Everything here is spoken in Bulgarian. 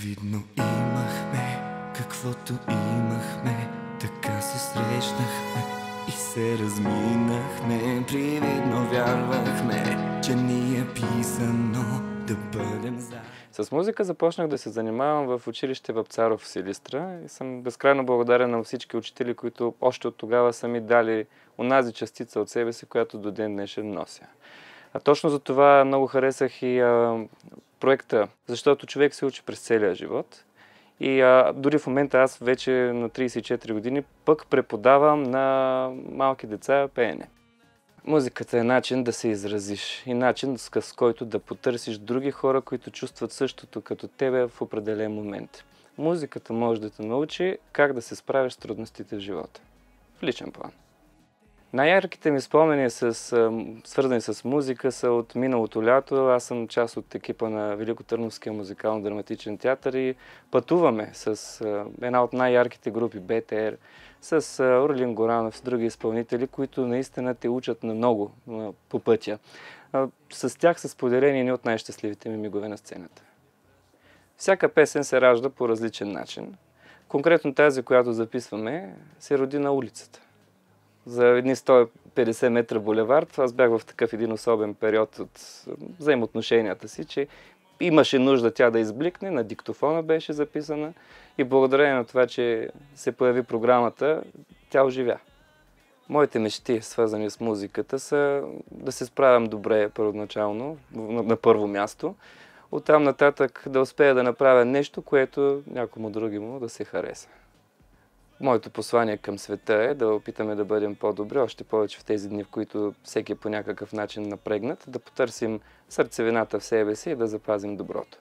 Видно имахме, каквото имахме, така се срещнахме и се разминахме. Привидно вярвахме, че ни е писано да бъдем за. С музика започнах да се занимавам в училище Вапцаров в Силистра и съм безкрайно благодарен на всички учители, които още от тогава са ми дали онази частица от себе си, която до ден днешен нося. А точно за това много харесах и проекта, защото човек се учи през целия живот. И дори в момента аз вече на 34 години пък преподавам на малки деца пеене. Музиката е начин да се изразиш и начин, с който да потърсиш други хора, които чувстват същото като тебе в определен момент. Музиката може да те научи как да се справиш с трудностите в живота. В личен план. Най-ярките ми спомени, свързани с музика, са от миналото лято. Аз съм част от екипа на Великотърновския музикално-драматичен театър и пътуваме с една от най-ярките групи БТР, с Орлин Горанов, с други изпълнители, които наистина те учат на много по пътя. С тях са споделени едни от най-щастливите ми мигове на сцената. Всяка песен се ражда по различен начин. Конкретно тази, която записваме, се роди на улицата. За едни 150 метра булевард, аз бях в такъв един особен период от взаимоотношенията си, че имаше нужда тя да избликне, на диктофона беше записана и благодарение на това, че се появи програмата, тя оживя. Моите мечти, свързани с музиката, са да се справям добре първоначално, на първо място. Оттам нататък да успея да направя нещо, което някому другиму да се хареса. Моето послание към света е да опитаме да бъдем по-добри, още повече в тези дни, в които всеки е по някакъв начин напрегнат, да потърсим сърцевината в себе си и да запазим доброто.